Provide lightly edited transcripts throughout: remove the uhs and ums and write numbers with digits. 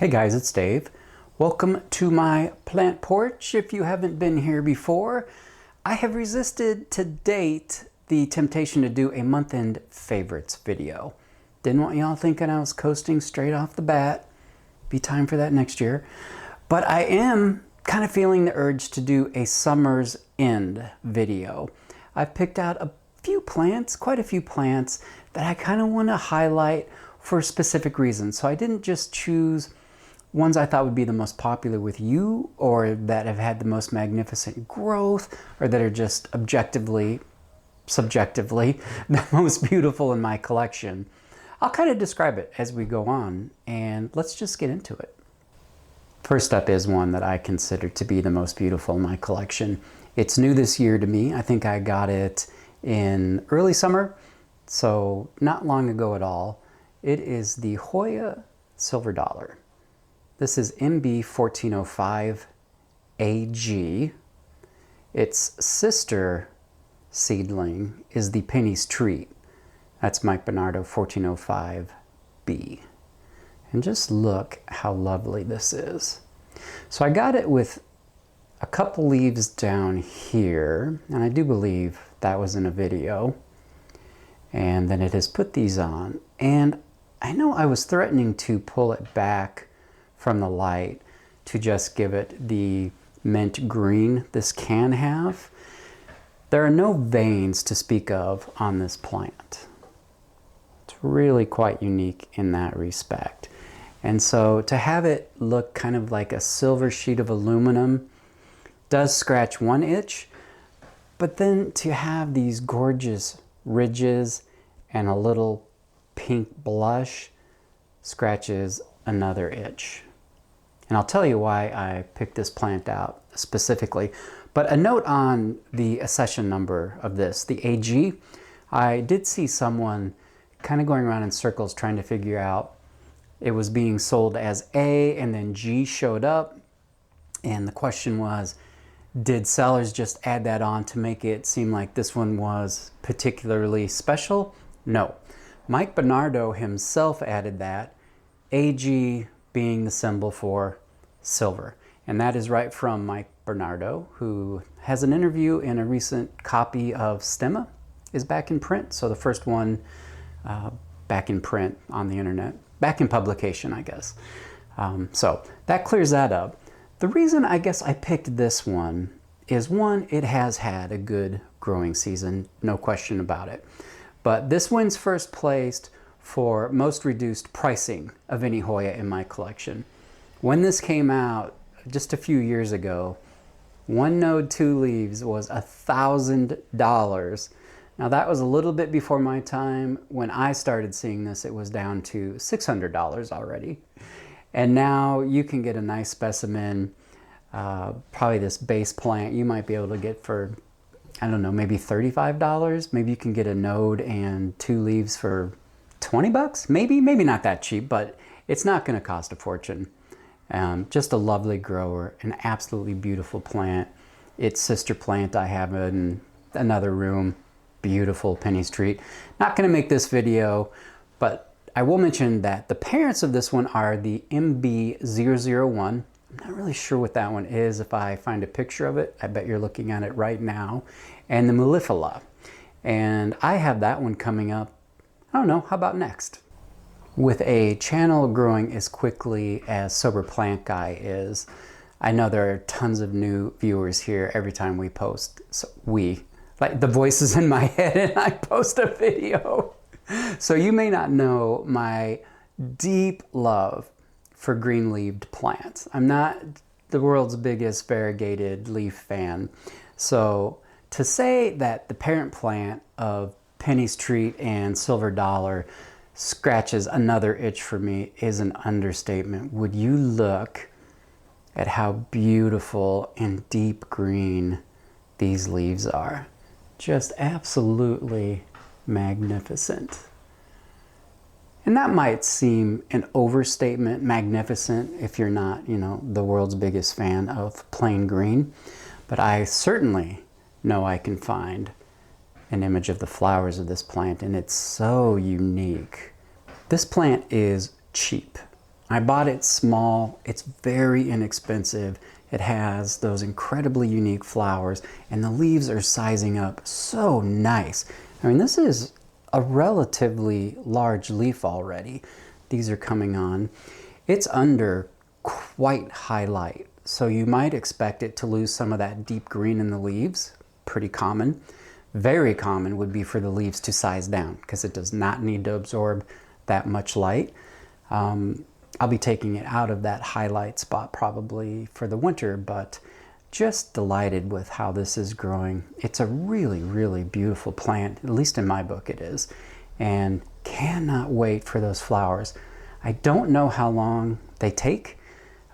Hey guys, it's Dave. Welcome to my plant porch. If you haven't been here before, I have resisted to date the temptation to do a month-end favorites video. Didn't want y'all thinking I was coasting straight off the bat. Be time for that next year. But I am kind of feeling the urge to do a summer's end video. I've picked out a few plants, quite a few plants, that I kind of want to highlight for specific reasons. So I didn't just choose ones I thought would be the most popular with you, or that have had the most magnificent growth, or that are just objectively, subjectively, the most beautiful in my collection. I'll kind of describe it as we go on, and let's just get into it. First up is one that I consider to be the most beautiful in my collection. It's new this year to me. I think I got it in early summer, so not long ago at all. It is the Hoya Silver Dollar. This is MB 1405 AG. Its sister seedling is the Penny's Treat. That's Mike Bernardo 1405B. And just look how lovely this is. So I got it with a couple leaves down here, and I do believe that was in a video. And then it has put these on. And I know I was threatening to pull it back from the light to just give it the mint green this can have. There are no veins to speak of on this plant. It's really quite unique in that respect. And so to have it look kind of like a silver sheet of aluminum does scratch one itch, but then to have these gorgeous ridges and a little pink blush scratches another itch. And I'll tell you why I picked this plant out specifically. But a note on the accession number of this, the AG. I did see someone kind of going around in circles trying to figure out, it was being sold as A and then G showed up. And the question was, did sellers just add that on to make it seem like this one was particularly special? No. Mike Bernardo himself added that, AG being the symbol for silver. And that is right from Mike Bernardo, who has an interview in a recent copy of Stemma, is back in print. So the first one back in print on the internet, back in publication, I guess. So that clears that up. The reason I guess I picked this one is, one, it has had a good growing season, no question about it. But this one's first placed for most reduced pricing of any Hoya in my collection. When this came out just a few years ago, one node, two leaves was $1,000. Now that was a little bit before my time. When I started seeing this, it was down to $600 already. And now you can get a nice specimen, probably this base plant you might be able to get for, I don't know, maybe $35. Maybe you can get a node and two leaves for 20 bucks, maybe not that cheap, but it's not going to cost a fortune. Just a lovely grower, an absolutely beautiful plant. Its sister plant I have in another room, beautiful Penny's Treat. Not going to make this video, but I will mention that the parents of this one are the MB001. I'm not really sure what that one is. If I find a picture of it, I bet you're looking at it right now. And the Mellifera. And I have that one coming up, I don't know, how about next? With a channel growing as quickly as Sober Plant Guy is, I know there are tons of new viewers here every time we post. So like the voices in my head and I post a video. So you may not know my deep love for green-leaved plants. I'm not the world's biggest variegated leaf fan. So to say that the parent plant of Penny's Treat and Silver Dollar scratches another itch for me is an understatement. Would you look at how beautiful and deep green these leaves are? Just absolutely magnificent. And that might seem an overstatement, magnificent, if you're not, the world's biggest fan of plain green. But I certainly know I can find an image of the flowers of this plant, and it's so unique. This plant is cheap. I bought it small. It's very inexpensive. It has those incredibly unique flowers, and the leaves are sizing up so nice. I mean, this is a relatively large leaf already. These are coming on. It's under quite high light, so you might expect it to lose some of that deep green in the leaves. Pretty common. Very common would be for the leaves to size down because it does not need to absorb that much light. I'll be taking it out of that highlight spot probably for the winter, but just delighted with how this is growing. It's a really, really beautiful plant, at least in my book it is, and cannot wait for those flowers. I don't know how long they take,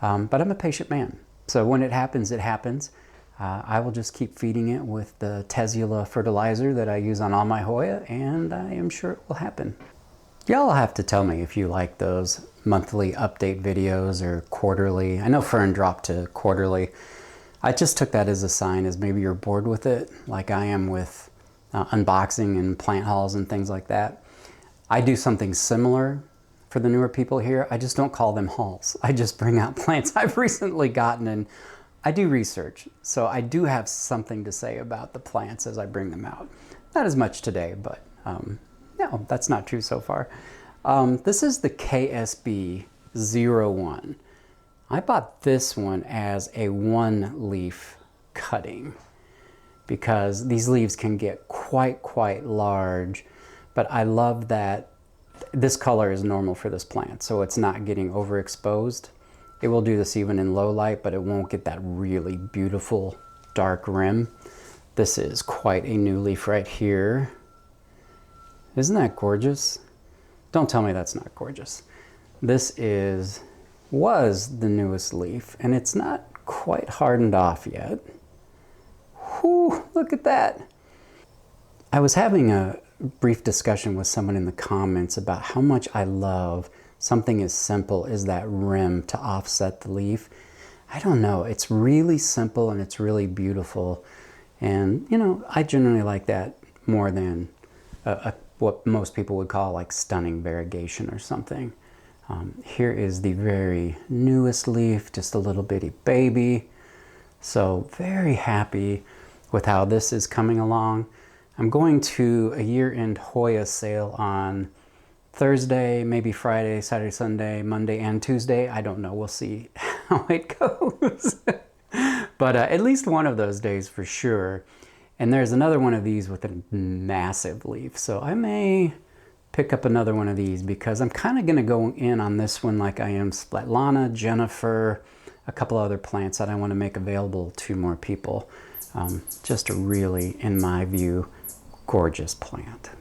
but I'm a patient man. So when it happens, it happens. I will just keep feeding it with the Tesula fertilizer that I use on all my Hoya, and I am sure it will happen. Y'all have to tell me if you like those monthly update videos or quarterly. I know Fern dropped to quarterly. I just took that as a sign as maybe you're bored with it, like I am with unboxing and plant hauls and things like that. I do something similar for the newer people here. I just don't call them hauls. I just bring out plants I've recently gotten, and I do research. So I do have something to say about the plants as I bring them out. Not as much today, but no, that's not true so far. This is the KSB-01. I bought this one as a one leaf cutting because these leaves can get quite large, but I love that this color is normal for this plant, so it's not getting overexposed. It will do this even in low light, but it won't get that really beautiful dark rim. This is quite a new leaf right here. Isn't that gorgeous? Don't tell me that's not gorgeous. This was the newest leaf, and it's not quite hardened off yet. Whew, look at that. I was having a brief discussion with someone in the comments about how much I love something as simple as that rim to offset the leaf. I don't know, it's really simple and it's really beautiful. And you know, I generally like that more than what most people would call like stunning variegation or something. Here is the very newest leaf, just a little bitty baby. So very happy with how this is coming along. I'm going to a year-end Hoya sale on Thursday, maybe Friday, Saturday, Sunday, Monday, and Tuesday. I don't know, we'll see how it goes. But at least one of those days for sure. And there's another one of these with a massive leaf. So I may pick up another one of these because I'm kind of going to go in on this one like I am Svetlana, Jennifer, a couple other plants that I want to make available to more people. Just a really, in my view, gorgeous plant.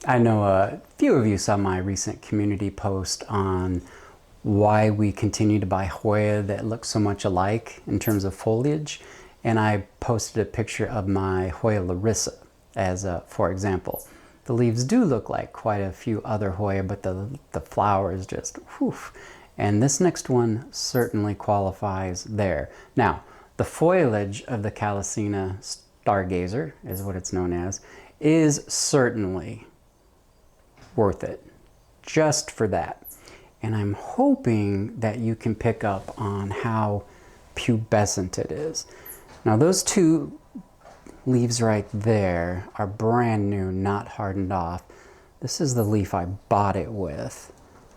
I know a few of you saw my recent community post on why we continue to buy Hoya that look so much alike in terms of foliage. And I posted a picture of my Hoya Larissa as a, for example. The leaves do look like quite a few other Hoya, but the flowers just, whew. And this next one certainly qualifies there. Now, the foliage of the Calycina stargazer, is what it's known as, is certainly worth it, just for that. And I'm hoping that you can pick up on how pubescent it is. Now those two leaves right there are brand new, not hardened off. This is the leaf I bought it with.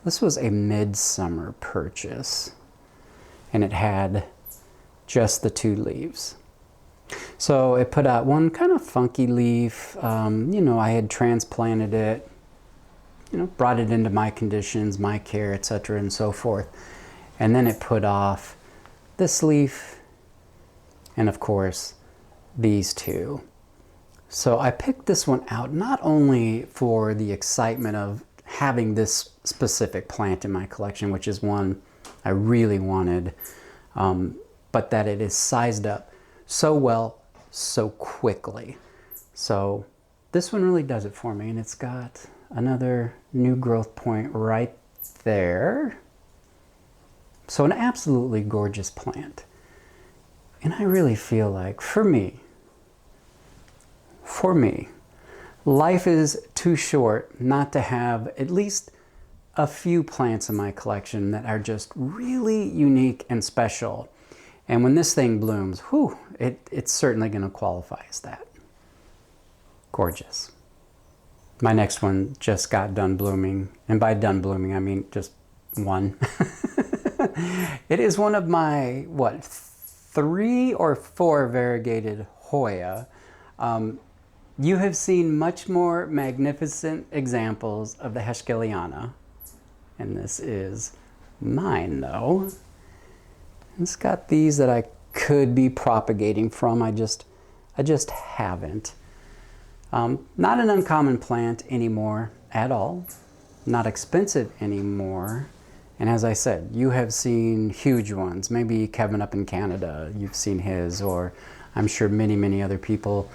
This was a midsummer purchase, and it had just the two leaves. So it put out one kind of funky leaf. You know, I had transplanted it, you know, brought it into my conditions, my care, etc., and so forth. And then it put off this leaf, and of course, these two. So I picked this one out not only for the excitement of having this specific plant in my collection, which is one I really wanted, but that it is sized up so well, so quickly. So this one really does it for me, and it's got another new growth point right there. So an absolutely gorgeous plant. And I really feel like, for me, life is too short not to have at least a few plants in my collection that are just really unique and special. And when this thing blooms, whew, it's certainly going to qualify as that. Gorgeous. My next one just got done blooming. And by done blooming, I mean just one. It is one of my, 3 or 4 variegated Hoya. You have seen much more magnificent examples of the Hescheliana. And this is mine, though. It's got these that I could be propagating from. I just haven't. Not an uncommon plant anymore at all. Not expensive anymore. And as I said, you have seen huge ones. Maybe Kevin up in Canada, you've seen his, or I'm sure many, many other people.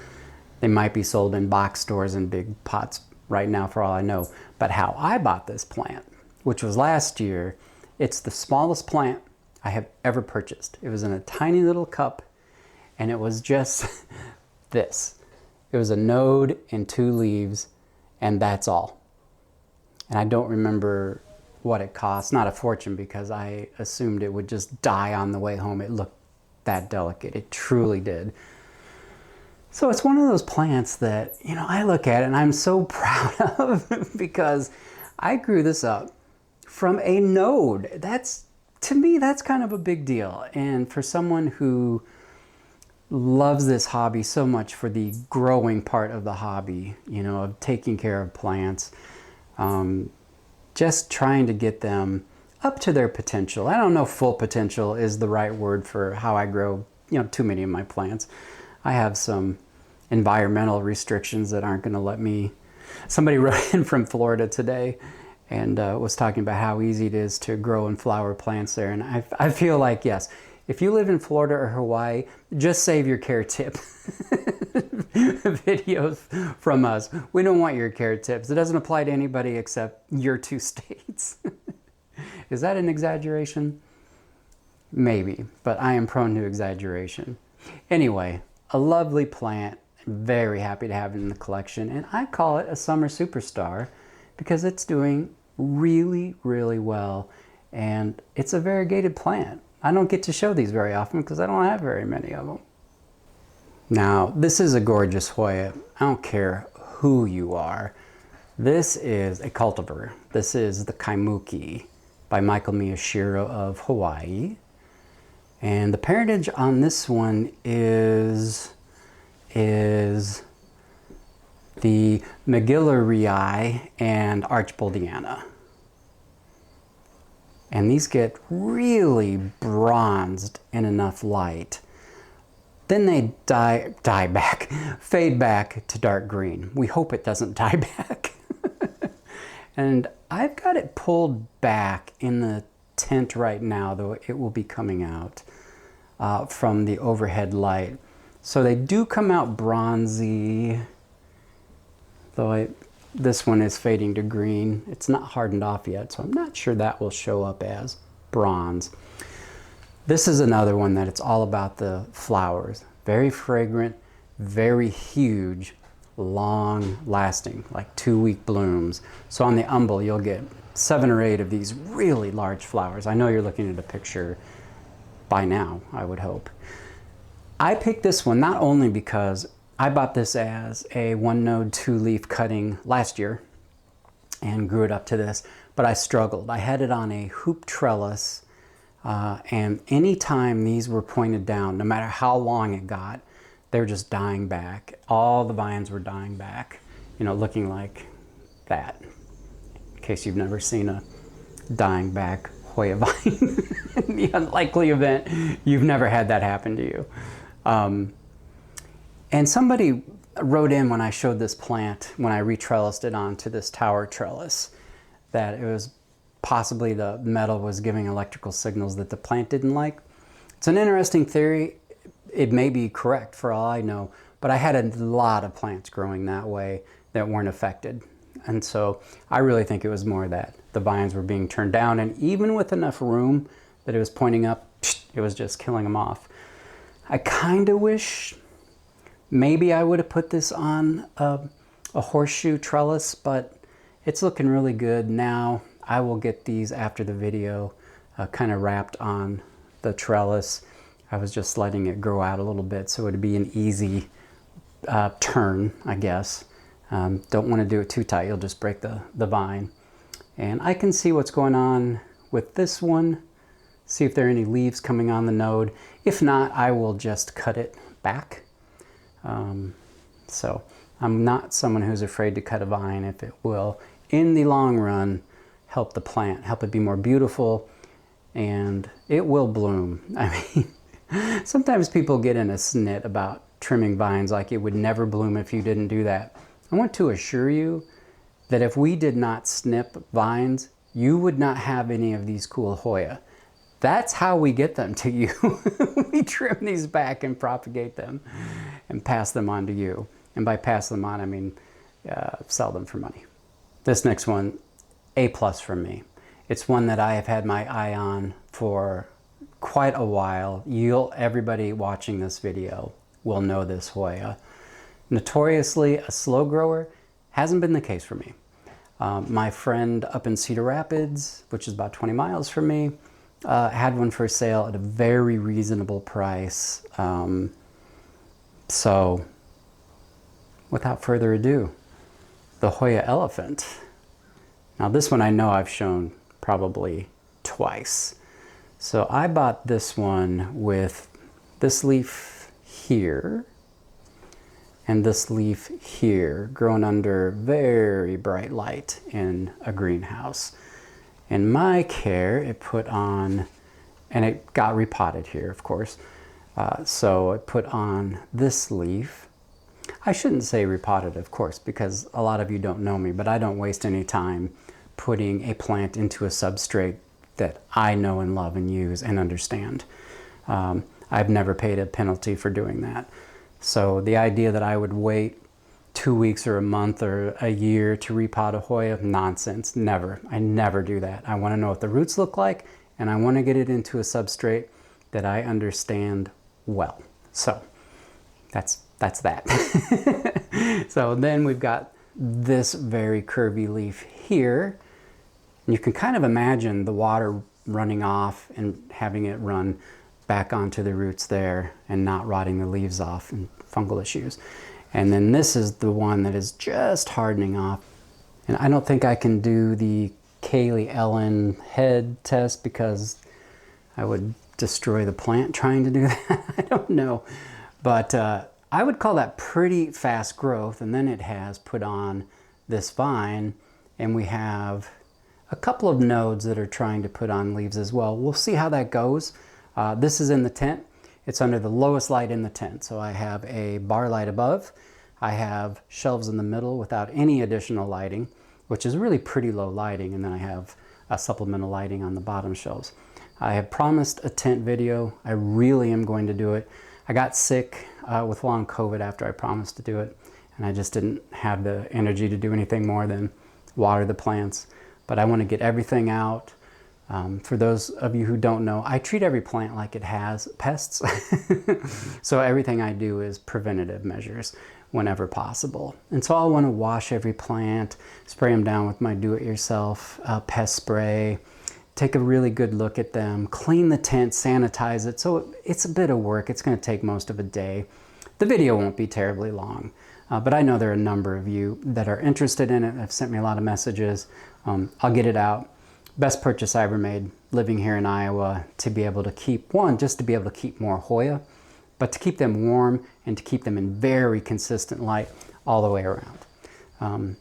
They might be sold in box stores in big pots right now for all I know. But how I bought this plant, which was last year, it's the smallest plant I have ever purchased. It was in a tiny little cup, and it was just this. It was a node and 2 leaves, and that's all. And I don't remember what it cost. Not a fortune, because I assumed it would just die on the way home. It looked that delicate. It truly did. So it's one of those plants that, you know, I look at it and I'm so proud of because I grew this up from a node. That's, to me, that's kind of a big deal. And for someone who loves this hobby so much, for the growing part of the hobby, you know, of taking care of plants, just trying to get them up to their potential. I don't know if full potential is the right word for how I grow, you know, too many of my plants. I have some environmental restrictions that aren't going to let me. Somebody wrote in from Florida today and was talking about how easy it is to grow and flower plants there. And I feel like, yes, if you live in Florida or Hawaii, just save your care tip videos from us. We don't want your care tips. It doesn't apply to anybody except your 2 states. Is that an exaggeration? Maybe, but I am prone to exaggeration. Anyway, a lovely plant. Very happy to have it in the collection. And I call it a summer superstar because it's doing really, really well. And it's a variegated plant. I don't get to show these very often because I don't have very many of them. Now, this is a gorgeous Hoya. I don't care who you are. This is a cultivar. This is the Kaimuki by Michael Miyashiro of Hawaii. And the parentage on this one is the Megillariae and Archboldiana. And these get really bronzed in enough light. Then they fade back to dark green. We hope it doesn't die back. And I've got it pulled back in the tent right now, though it will be coming out from the overhead light. So they do come out bronzy, though this one is fading to green. It's not hardened off yet, so I'm not sure that will show up as bronze. This is another one that it's all about the flowers. Very fragrant, very huge, long lasting, like 2-week blooms. So on the umbel, you'll get 7 or 8 of these really large flowers. I know you're looking at a picture by now, I would hope. I picked this one not only because I bought this as a 1-node 2-leaf cutting last year and grew it up to this, but I struggled. I had it on a hoop trellis, and anytime these were pointed down, no matter how long it got, they were just dying back. All the vines were dying back, you know, looking like that. In case you've never seen a dying back Hoya vine. In the unlikely event you've never had that happen to you. And somebody wrote in when I showed this plant, when I retrellised it onto this tower trellis, that it was possibly the metal was giving electrical signals that the plant didn't like. It's an interesting theory. It may be correct for all I know, but I had a lot of plants growing that way that weren't affected. And so I really think it was more that the vines were being turned down, and even with enough room that it was pointing up, it was just killing them off. I kind of wish maybe I would have put this on a horseshoe trellis, but it's looking really good now. I will get these after the video kind of wrapped on the trellis. I was just letting it grow out a little bit so it would be an easy turn, I guess. Don't want to do it too tight, you'll just break the vine. And I can see what's going on with this one, see if there are any leaves coming on the node. If not, I will just cut it back. So I'm not someone who's afraid to cut a vine if it will, in the long run, help the plant, help it be more beautiful, and it will bloom. I mean, sometimes people get in a snit about trimming vines like it would never bloom if you didn't do that. I want to assure you that if we did not snip vines, you would not have any of these cool Hoya. That's how we get them to you. We trim these back and propagate them and pass them on to you. And by pass them on, I mean sell them for money. This next one, A+ from me. It's one that I have had my eye on for quite a while. Everybody watching this video will know this Hoya. Notoriously a slow grower, hasn't been the case for me. My friend up in Cedar Rapids, which is about 20 miles from me, had one for sale at a very reasonable price. So without further ado, the Hoya Elephant. Now this one I know I've shown probably twice. So I bought this one with this leaf here and this leaf here grown under very bright light in a greenhouse. In my care, it put on, and it got repotted here, of course. So it put on this leaf. I shouldn't say repotted, of course, because a lot of you don't know me, but I don't waste any time putting a plant into a substrate that I know and love and use and understand. I've never paid a penalty for doing that. So the idea that I would wait 2 weeks or a month or a year to repot a Hoya, nonsense, never. I never do that. I want to know what the roots look like, and I want to get it into a substrate that I understand well. So that's that. So then we've got this very curvy leaf here. You can kind of imagine the water running off and having it run back onto the roots there and not rotting the leaves off and fungal issues. And then this is the one that is just hardening off. And I don't think I can do the Kaylee Ellen head test because I would destroy the plant trying to do that. I don't know. But I would call that pretty fast growth. And then it has put on this vine, and we have a couple of nodes that are trying to put on leaves as well. We'll see how that goes. This is in the tent. It's under the lowest light in the tent. So I have a bar light above. I have shelves in the middle without any additional lighting, which is really pretty low lighting. And then I have a supplemental lighting on the bottom shelves. I have promised a tent video. I really am going to do it. I got sick with long COVID after I promised to do it. And I just didn't have the energy to do anything more than water the plants. But I want to get everything out. For those of you who don't know, I treat every plant like it has pests. So everything I do is preventative measures whenever possible. And so I'll want to wash every plant, spray them down with my do-it-yourself pest spray, take a really good look at them, clean the tent, sanitize it. So it's a bit of work. It's going to take most of a day. The video won't be terribly long, but I know there are a number of you that are interested in it. Have sent me a lot of messages. I'll get it out. Best purchase I ever made living here in Iowa, to be able to keep, one, just to be able to keep more Hoya, but to keep them warm and to keep them in very consistent light all the way around.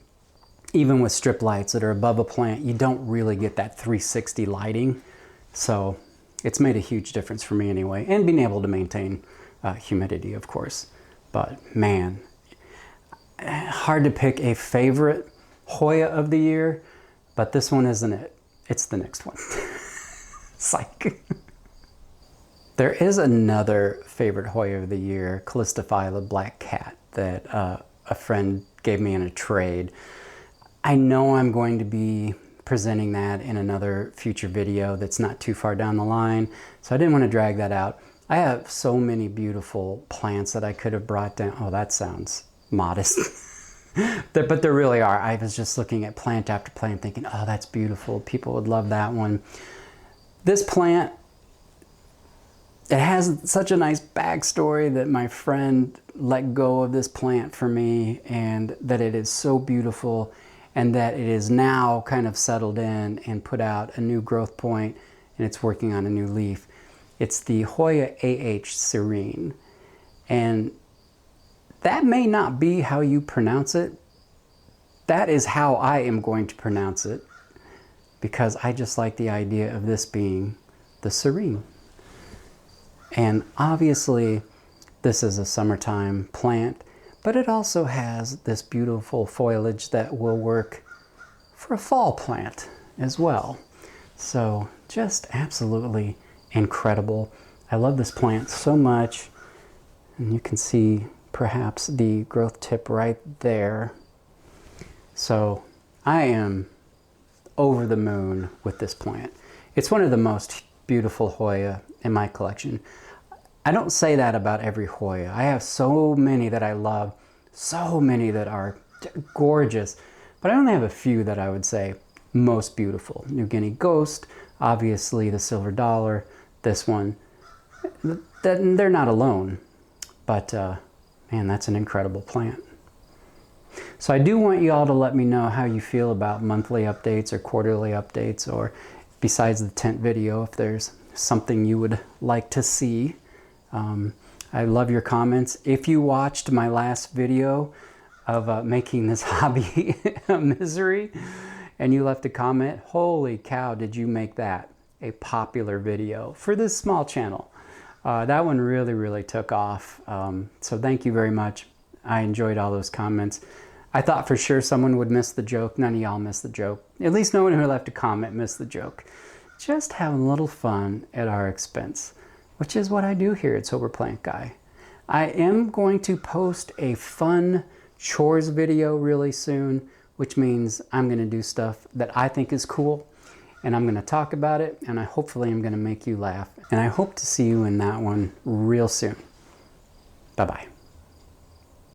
Even with strip lights that are above a plant, you don't really get that 360 lighting. So it's made a huge difference for me anyway, and being able to maintain humidity, of course. But man, hard to pick a favorite Hoya of the year, but this one isn't it. It's the next one. Psych. There is another favorite Hoya of the year, Calistophylla Black Cat, that a friend gave me in a trade. I know I'm going to be presenting that in another future video that's not too far down the line, so I didn't want to drag that out. I have so many beautiful plants that I could have brought down. Oh, that sounds modest. But there really are. I was just looking at plant after plant thinking, oh, that's beautiful. People would love that one. This plant, it has such a nice backstory that my friend let go of this plant for me, and that it is so beautiful, and that it is now kind of settled in and put out a new growth point, and it's working on a new leaf. It's the Hoya AH Serene. And that may not be how you pronounce it. That is how I am going to pronounce it, because I just like the idea of this being the Serene. And obviously this is a summertime plant, but it also has this beautiful foliage that will work for a fall plant as well. So just absolutely incredible. I love this plant so much. And you can see perhaps the growth tip right there. So I am over the moon with this plant. It's one of the most beautiful Hoya in my collection. I don't say that about every Hoya. I have so many that I love, so many that are gorgeous, but I only have a few that I would say most beautiful. New Guinea Ghost, obviously the Silver Dollar, this one. They're not alone, but man, that's an incredible plant. So I do want you all to let me know how you feel about monthly updates or quarterly updates, or besides the tent video, if there's something you would like to see. I love your comments. If you watched my last video of making this hobby a misery and you left a comment, holy cow, did you make that a popular video for this small channel. That one really took off. So thank you very much. I enjoyed all those comments. I thought for sure someone would miss the joke. None of y'all missed the joke. At least no one who left a comment missed the joke. Just having a little fun at our expense, which is what I do here at Sober Plant Guy. I am going to post a fun chores video really soon, which means I'm going to do stuff that I think is cool, and I'm going to talk about it, and hopefully I'm going to make you laugh. And I hope to see you in that one real soon. Bye-bye.